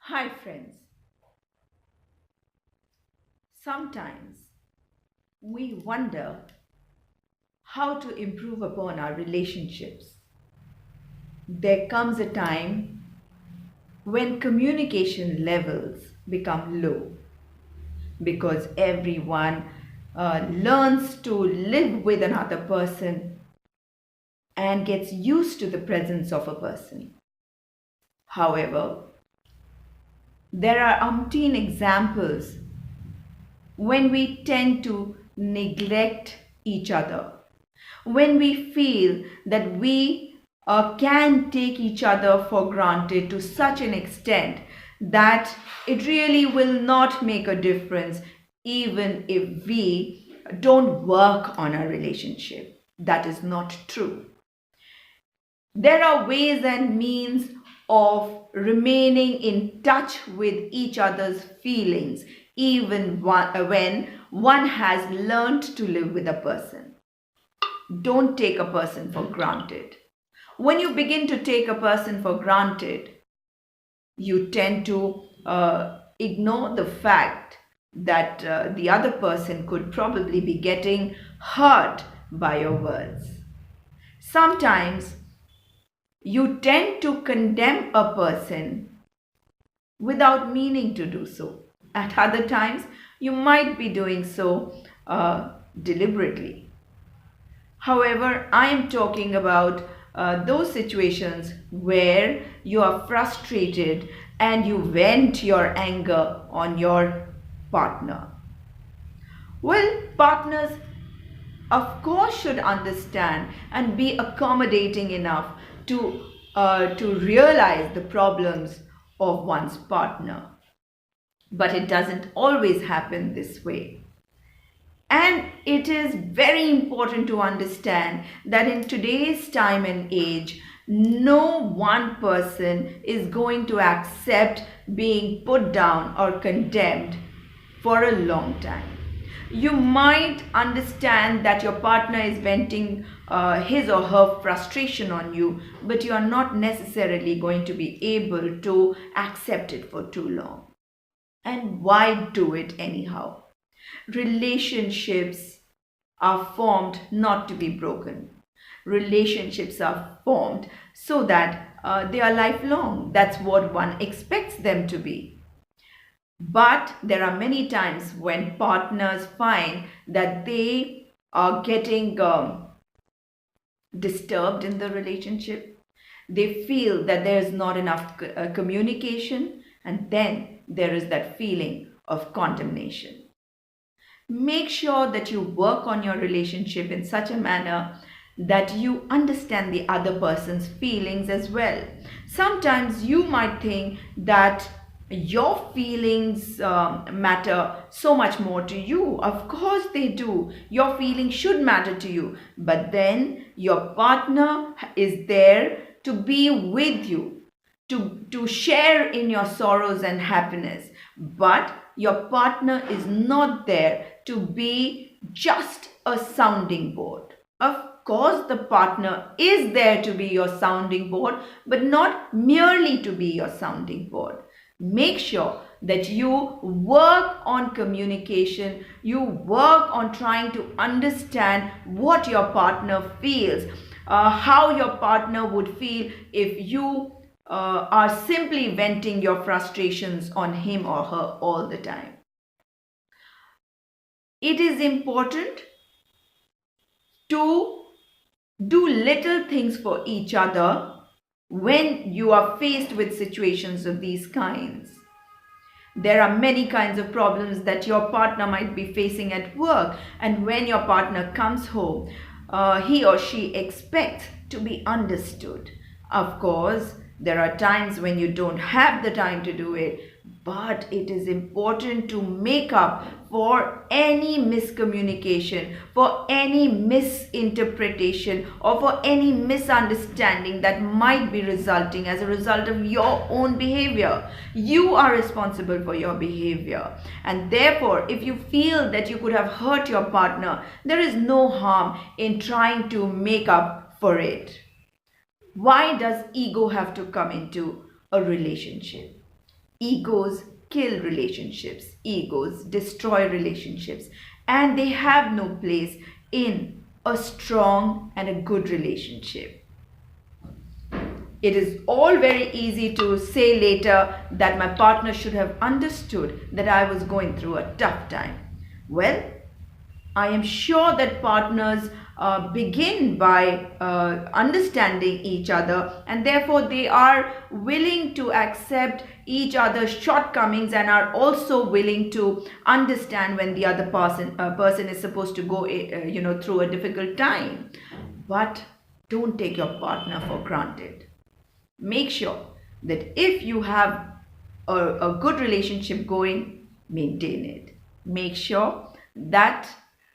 Hi, friends. Sometimes we wonder how to improve upon our relationships. There comes a time when communication levels become low because everyone learns to live with another person and gets used to the presence of a person. However, there are umpteen examples when we tend to neglect each other, when we feel that we can take each other for granted to such an extent that it really will not make a difference even if we don't work on our relationship. That is not true. There are ways and means of remaining in touch with each other's feelings, even when one has learned to live with a person. Don't take a person for granted. When you begin to take a person for granted, you tend to ignore the fact that the other person could probably be getting hurt by your words. Sometimes you tend to condemn a person without meaning to do so. At other times, you might be doing so deliberately. However, I am talking about those situations where you are frustrated and you vent your anger on your partner. Well, partners, of course, should understand and be accommodating enough to realize the problems of one's partner. But it doesn't always happen this way. And it is very important to understand that in today's time and age, no one person is going to accept being put down or condemned for a long time. You might understand that your partner is venting his or her frustration on you, but you are not necessarily going to be able to accept it for too long. And why do it anyhow? Relationships are formed not to be broken. Relationships are formed so that they are lifelong. That's what one expects them to be. But there are many times when partners find that they are getting disturbed in the relationship. They feel that there is not enough communication, and then there is that feeling of condemnation. Make sure that you work on your relationship in such a manner that you understand the other person's feelings as well. Sometimes you might think that your feelings matter so much more to you. Of course, they do. Your feelings should matter to you. But then your partner is there to be with you, to share in your sorrows and happiness. But your partner is not there to be just a sounding board. Of course, the partner is there to be your sounding board, but not merely to be your sounding board. Make sure that you work on communication, you work on trying to understand what your partner feels, how your partner would feel if you are simply venting your frustrations on him or her all the time. It is important to do little things for each other when you are faced with situations of these kinds. There are many kinds of problems that your partner might be facing at work, and when your partner comes home, he or she expects to be understood. Of course, there are times when you don't have the time to do it, but it is important to make up for any miscommunication, for any misinterpretation, or for any misunderstanding that might be resulting as a result of your own behavior. You are responsible for your behavior, and therefore, if you feel that you could have hurt your partner, there is no harm in trying to make up for it. Why does ego have to come into a relationship? Egos kill relationships, egos destroy relationships, and they have no place in a strong and a good relationship. It is all very easy to say later that my partner should have understood that I was going through a tough time. Well, I am sure that partners begin by understanding each other, and therefore they are willing to accept each other's shortcomings and are also willing to understand when the other person is supposed to go through a difficult time. But don't take your partner for granted. Make sure that if you have a good relationship going, maintain it. Make sure that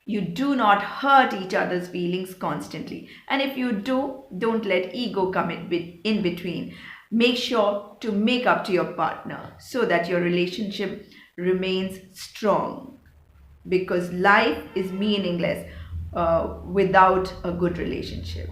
you do not hurt each other's feelings constantly. And if you do, don't let ego come in between. Make sure to make up to your partner so that your relationship remains strong. Because life is meaningless without a good relationship.